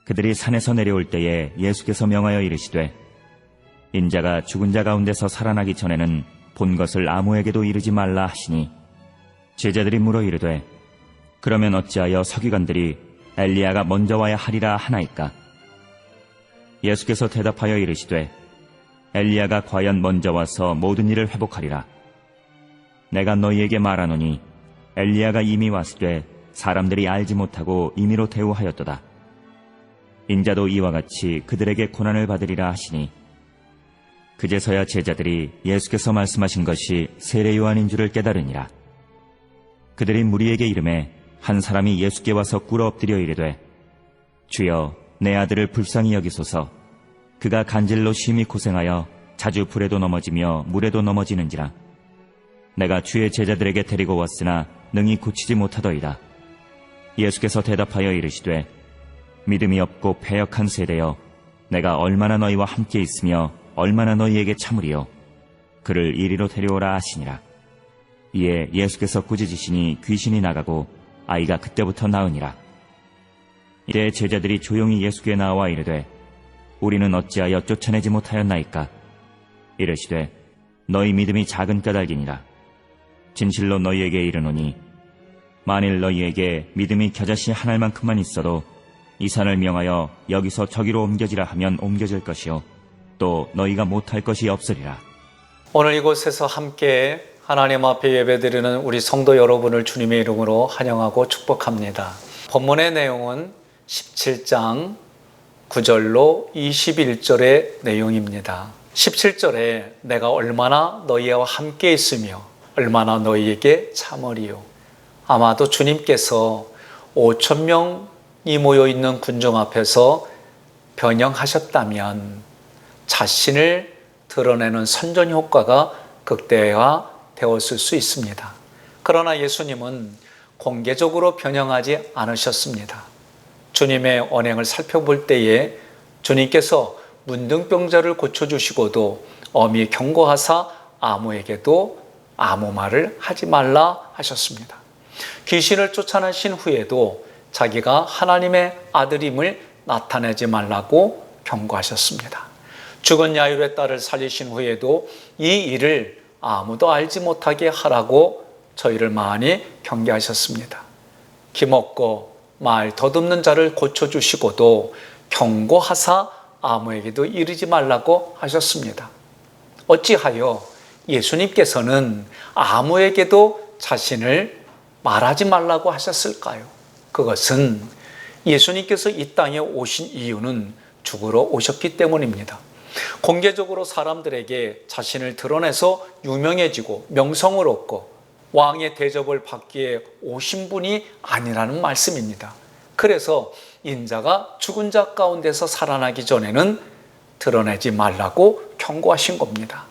그들이 산에서 내려올 때에 예수께서 명하여 이르시되 인자가 죽은 자 가운데서 살아나기 전에는 본 것을 아무에게도 이르지 말라 하시니 제자들이 물어 이르되 그러면 어찌하여 서기관들이 엘리야가 먼저 와야 하리라 하나이까? 예수께서 대답하여 이르시되 엘리야가 과연 먼저 와서 모든 일을 회복하리라. 내가 너희에게 말하노니 엘리야가 이미 왔으되 사람들이 알지 못하고 임의로 대우하였도다. 인자도 이와 같이 그들에게 고난을 받으리라 하시니 그제서야 제자들이 예수께서 말씀하신 것이 세례 요한인 줄을 깨달으니라. 그들이 무리에게 이르매 한 사람이 예수께 와서 꿇어 엎드려 이르되 주여 내 아들을 불쌍히 여기소서. 그가 간질로 심히 고생하여 자주 불에도 넘어지며 물에도 넘어지는지라. 내가 주의 제자들에게 데리고 왔으나 능히 고치지 못하더이다. 예수께서 대답하여 이르시되 믿음이 없고 패역한 세대여, 내가 얼마나 너희와 함께 있으며 얼마나 너희에게 참으리요. 그를 이리로 데려오라 하시니라. 이에 예수께서 꾸짖으시니 귀신이 나가고 아이가 그때부터 나으니라. 이에 제자들이 조용히 예수께 나와 이르되 우리는 어찌하여 쫓아내지 못하였나이까? 이르시되 너희 믿음이 작은 까닭이니라. 진실로 너희에게 이르노니 만일 너희에게 믿음이 겨자씨 한 알만큼만 있어도 이 산을 명하여 여기서 저기로 옮겨지라 하면 옮겨질 것이요 또 너희가 못할 것이 없으리라. 오늘 이곳에서 함께 하나님 앞에 예배드리는 우리 성도 여러분을 주님의 이름으로 환영하고 축복합니다. 본문의 내용은 17장 9절로 21절의 내용입니다. 17절에 내가 얼마나 너희와 함께 있으며 얼마나 너희에게 참으리요. 아마도 주님께서 5,000명이 모여있는 군중 앞에서 변형하셨다면 자신을 드러내는 선전 효과가 극대화되었을 수 있습니다. 그러나 예수님은 공개적으로 변형하지 않으셨습니다. 주님의 언행을 살펴볼 때에 주님께서 문둥병자를 고쳐주시고도 엄히 경고하사 아무에게도 아무 말을 하지 말라 하셨습니다. 귀신을 쫓아내신 후에도 자기가 하나님의 아들임을 나타내지 말라고 경고하셨습니다. 죽은 야이로의 딸을 살리신 후에도 이 일을 아무도 알지 못하게 하라고 저희를 많이 경계하셨습니다. 기먹고 말 더듬는 자를 고쳐주시고도 경고하사 아무에게도 이르지 말라고 하셨습니다. 어찌하여 예수님께서는 아무에게도 자신을 말하지 말라고 하셨을까요? 그것은 예수님께서 이 땅에 오신 이유는 죽으러 오셨기 때문입니다. 공개적으로 사람들에게 자신을 드러내서 유명해지고 명성을 얻고 왕의 대접을 받기에 오신 분이 아니라는 말씀입니다. 그래서 인자가 죽은 자 가운데서 살아나기 전에는 드러내지 말라고 경고하신 겁니다.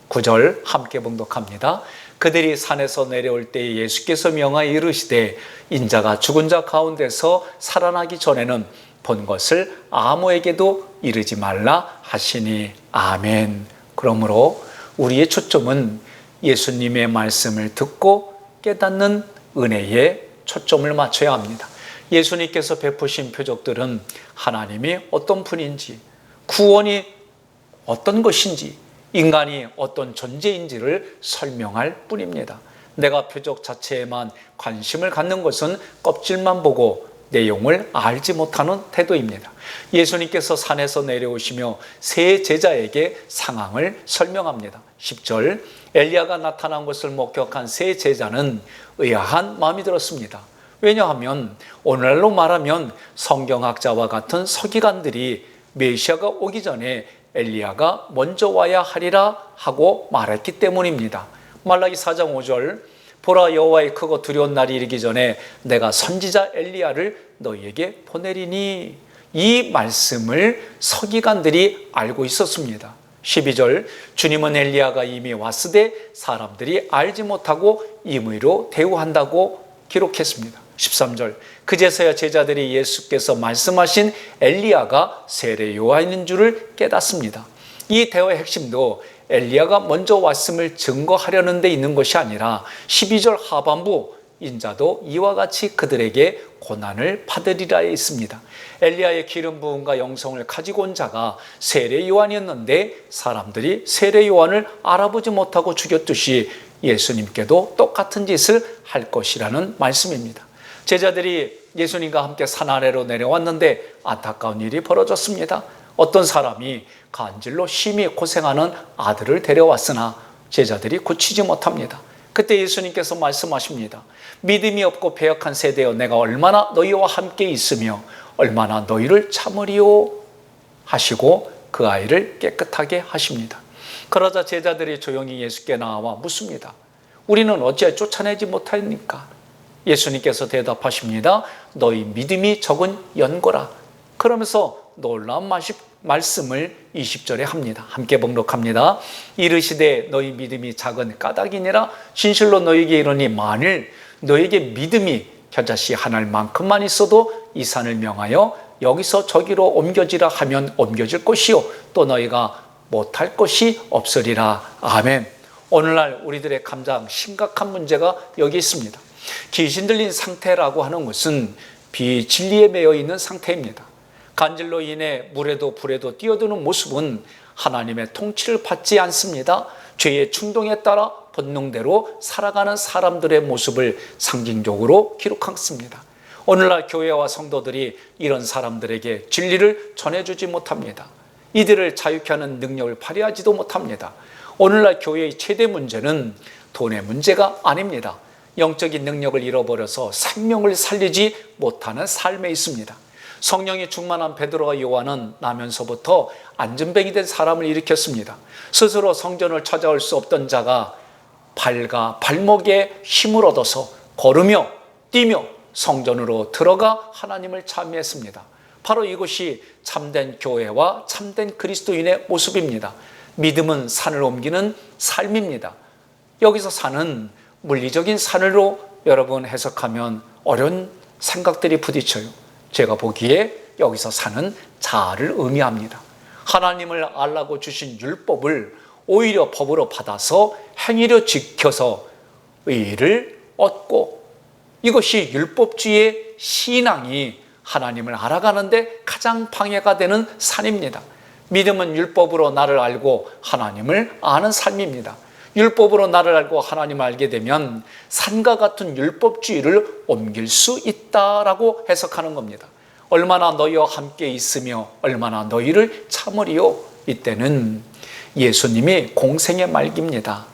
9절 함께 봉독합니다. 그들이 산에서 내려올 때에 예수께서 명하여 이르시되 인자가 죽은 자 가운데서 살아나기 전에는 본 것을 아무에게도 이르지 말라 하시니 아멘. 그러므로 우리의 초점은 예수님의 말씀을 듣고 깨닫는 은혜에 초점을 맞춰야 합니다. 예수님께서 베푸신 표적들은 하나님이 어떤 분인지, 구원이 어떤 것인지, 인간이 어떤 존재인지를 설명할 뿐입니다. 내가 표적 자체에만 관심을 갖는 것은 껍질만 보고 내용을 알지 못하는 태도입니다. 예수님께서 산에서 내려오시며 세 제자에게 상황을 설명합니다. 10절 엘리야가 나타난 것을 목격한 세 제자는 의아한 마음이 들었습니다. 왜냐하면 오늘날로 말하면 성경학자와 같은 서기관들이 메시아가 오기 전에 엘리야가 먼저 와야 하리라 하고 말했기 때문입니다. 말라기 4장 5절 보라 여호와의 크고 두려운 날이 이르기 전에 내가 선지자 엘리야를 너희에게 보내리니 이 말씀을 서기관들이 알고 있었습니다. 12절 주님은 엘리야가 이미 왔으되 사람들이 알지 못하고 임의로 대우한다고 기록했습니다. 13절 그제서야 제자들이 예수께서 말씀하신 엘리야가 세례 요한인 줄을 깨닫습니다. 이 대화의 핵심도 엘리야가 먼저 왔음을 증거하려는 데 있는 것이 아니라 12절 하반부 인자도 이와 같이 그들에게 고난을 받으리라 있습니다. 엘리야의 기름 부음과 영성을 가지고 온 자가 세례 요한이었는데 사람들이 세례 요한을 알아보지 못하고 죽였듯이 예수님께도 똑같은 짓을 할 것이라는 말씀입니다. 제자들이 예수님과 함께 산 아래로 내려왔는데 안타까운 일이 벌어졌습니다. 어떤 사람이 간질로 심히 고생하는 아들을 데려왔으나 제자들이 고치지 못합니다. 그때 예수님께서 말씀하십니다. 믿음이 없고 배역한 세대여, 내가 얼마나 너희와 함께 있으며 얼마나 너희를 참으리요 하시고 그 아이를 깨끗하게 하십니다. 그러자 제자들이 조용히 예수께 나와 묻습니다. 우리는 어찌 쫓아내지 못하니까? 예수님께서 대답하십니다. 너희 믿음이 적은 연고라. 그러면서 놀라운 말씀을 20절에 합니다. 함께 봉독합니다. 이르시되 너희 믿음이 작은 까닭이니라. 진실로 너희에게 이르니 만일 너희에게 믿음이 겨자씨 한 알만큼만 있어도 이 산을 명하여 여기서 저기로 옮겨지라 하면 옮겨질 것이요 또 너희가 못할 것이 없으리라. 아멘. 오늘날 우리들의 가장 심각한 문제가 여기 있습니다. 귀신 들린 상태라고 하는 것은 비진리에 매여 있는 상태입니다. 간질로 인해 물에도 불에도 뛰어드는 모습은 하나님의 통치를 받지 않습니다. 죄의 충동에 따라 본능대로 살아가는 사람들의 모습을 상징적으로 기록했습니다. 오늘날 교회와 성도들이 이런 사람들에게 진리를 전해주지 못합니다. 이들을 자유케 하는 능력을 발휘하지도 못합니다. 오늘날 교회의 최대 문제는 돈의 문제가 아닙니다. 영적인 능력을 잃어버려서 생명을 살리지 못하는 삶에 있습니다. 성령이 충만한 베드로와 요한은 나면서부터 안전뱅이 된 사람을 일으켰습니다. 스스로 성전을 찾아올 수 없던 자가 발과 발목에 힘을 얻어서 걸으며 뛰며 성전으로 들어가 하나님을 찬미했습니다. 바로 이것이 참된 교회와 참된 그리스도인의 모습입니다. 믿음은 산을 옮기는 삶입니다. 여기서 산은 물리적인 산으로 여러분 해석하면 어려운 생각들이 부딪혀요. 제가 보기에 여기서 산은 자아를 의미합니다. 하나님을 알라고 주신 율법을 오히려 법으로 받아서 행위로 지켜서 의를 얻고, 이것이 율법주의의 신앙이 하나님을 알아가는데 가장 방해가 되는 산입니다. 믿음은 율법으로 나를 알고 하나님을 아는 삶입니다. 율법으로 나를 알고 하나님을 알게 되면 산과 같은 율법주의를 옮길 수 있다라고 해석하는 겁니다. 얼마나 너희와 함께 있으며 얼마나 너희를 참으리요. 이때는 예수님이 공생의 말기입니다.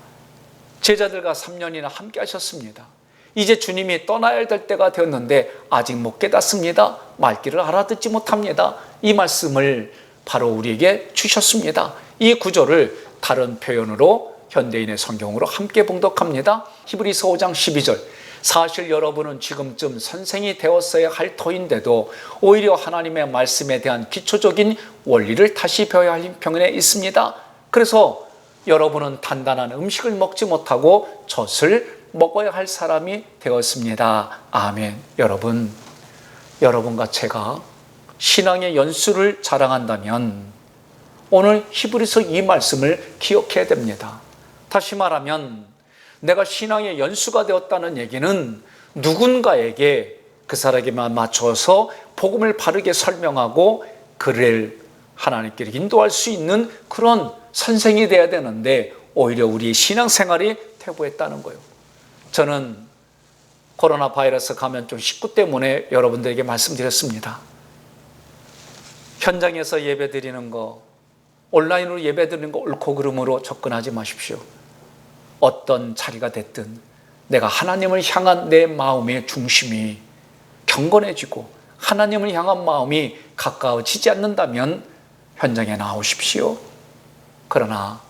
제자들과 3년이나 함께 하셨습니다. 이제 주님이 떠나야 될 때가 되었는데 아직 못 깨닫습니다. 말귀를 알아듣지 못합니다. 이 말씀을 바로 우리에게 주셨습니다. 이 구절을 다른 표현으로 현대인의 성경으로 함께 봉독합니다. 히브리서 5장 12절. 사실 여러분은 지금쯤 선생이 되었어야 할 터인데도 오히려 하나님의 말씀에 대한 기초적인 원리를 다시 배워야 할 형편에 있습니다. 그래서 여러분은 단단한 음식을 먹지 못하고 젖을 먹어야 할 사람이 되었습니다. 아멘. 여러분과 제가 신앙의 연수를 자랑한다면 오늘 히브리서 이 말씀을 기억해야 됩니다. 다시 말하면 내가 신앙의 연수가 되었다는 얘기는 누군가에게 그 사람에게만 맞춰서 복음을 바르게 설명하고 그를 하나님께 인도할 수 있는 그런 선생이 되어야 되는데 오히려 우리 신앙생활이 퇴보했다는 거예요. 저는 코로나 바이러스 감염증 19 때문에 여러분들에게 말씀드렸습니다. 현장에서 예배드리는 거, 온라인으로 예배드리는 거 옳고 그름으로 접근하지 마십시오. 어떤 자리가 됐든 내가 하나님을 향한 내 마음의 중심이 경건해지고 하나님을 향한 마음이 가까워지지 않는다면 현장에 나오십시오. 그러나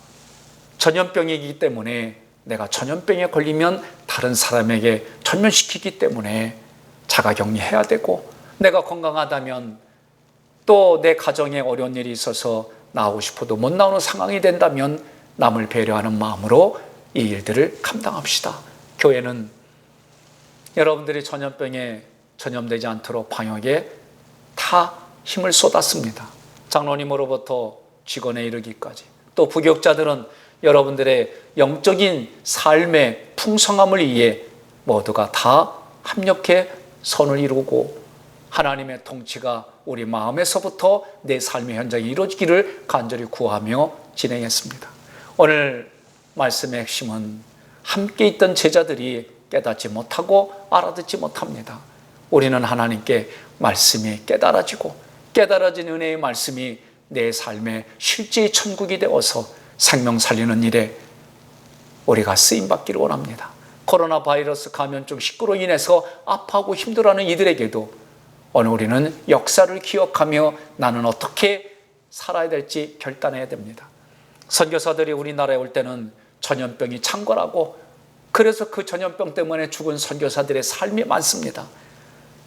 전염병이기 때문에 내가 전염병에 걸리면 다른 사람에게 전염시키기 때문에 자가격리해야 되고, 내가 건강하다면 또 내 가정에 어려운 일이 있어서 나오고 싶어도 못 나오는 상황이 된다면 남을 배려하는 마음으로 이 일들을 감당합시다. 교회는 여러분들이 전염병에 전염되지 않도록 방역에 다 힘을 쏟았습니다. 장로님으로부터 직원에 이르기까지, 또 부교육자들은 여러분들의 영적인 삶의 풍성함을 위해 모두가 다 합력해 선을 이루고 하나님의 통치가 우리 마음에서부터 내 삶의 현장에 이루어지기를 간절히 구하며 진행했습니다. 오늘 말씀의 핵심은 함께 있던 제자들이 깨닫지 못하고 알아듣지 못합니다. 우리는 하나님께 말씀이 깨달아지고 깨달아진 은혜의 말씀이 내 삶의 실제의 천국이 되어서 생명 살리는 일에 우리가 쓰임받기를 원합니다. 코로나 바이러스 감염증 19로 인해서 아파하고 힘들어하는 이들에게도 오늘 우리는 역사를 기억하며 나는 어떻게 살아야 될지 결단해야 됩니다. 선교사들이 우리나라에 올 때는 전염병이 창궐하고 그래서 그 전염병 때문에 죽은 선교사들의 삶이 많습니다.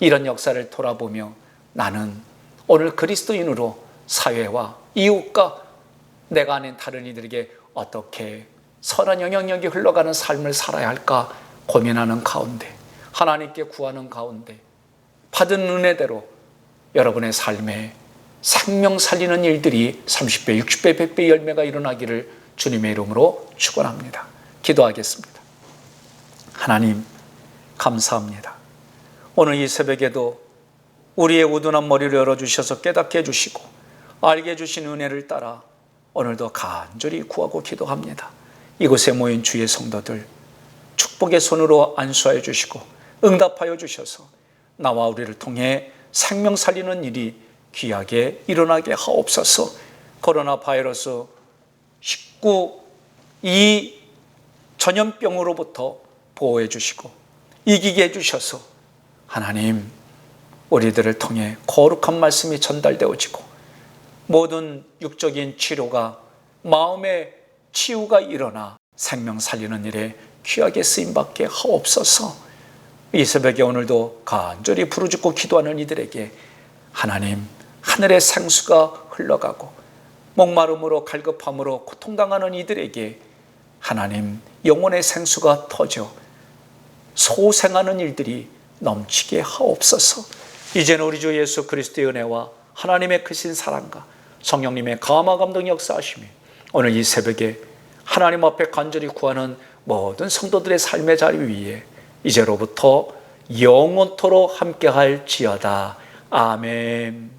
이런 역사를 돌아보며 나는 오늘 그리스도인으로 사회와 이웃과 내가 아닌 다른 이들에게 어떻게 선한 영향력이 흘러가는 삶을 살아야 할까 고민하는 가운데, 하나님께 구하는 가운데 받은 은혜대로 여러분의 삶에 생명 살리는 일들이 30배, 60배, 100배 열매가 일어나기를 주님의 이름으로 축원합니다. 기도하겠습니다. 하나님 감사합니다. 오늘 이 새벽에도 우리의 우둔한 머리를 열어주셔서 깨닫게 해주시고 알게 해주신 은혜를 따라 오늘도 간절히 구하고 기도합니다. 이곳에 모인 주의 성도들 축복의 손으로 안수하여 주시고 응답하여 주셔서 나와 우리를 통해 생명 살리는 일이 귀하게 일어나게 하옵소서. 코로나 바이러스 19 이 전염병으로부터 보호해 주시고 이기게 해 주셔서 하나님 우리들을 통해 거룩한 말씀이 전달되어지고 모든 육적인 치료가 마음의 치유가 일어나 생명 살리는 일에 귀하게 쓰임받게 하옵소서. 이 새벽에 오늘도 간절히 부르짖고 기도하는 이들에게 하나님 하늘의 생수가 흘러가고 목마름으로 갈급함으로 고통당하는 이들에게 하나님 영혼의 생수가 터져 소생하는 일들이 넘치게 하옵소서. 이제는 우리 주 예수 그리스도의 은혜와 하나님의 크신 사랑과 성령님의 감화 감동 역사하심이 오늘 이 새벽에 하나님 앞에 간절히 구하는 모든 성도들의 삶의 자리 위에 이제로부터 영원토록 함께할지어다. 아멘.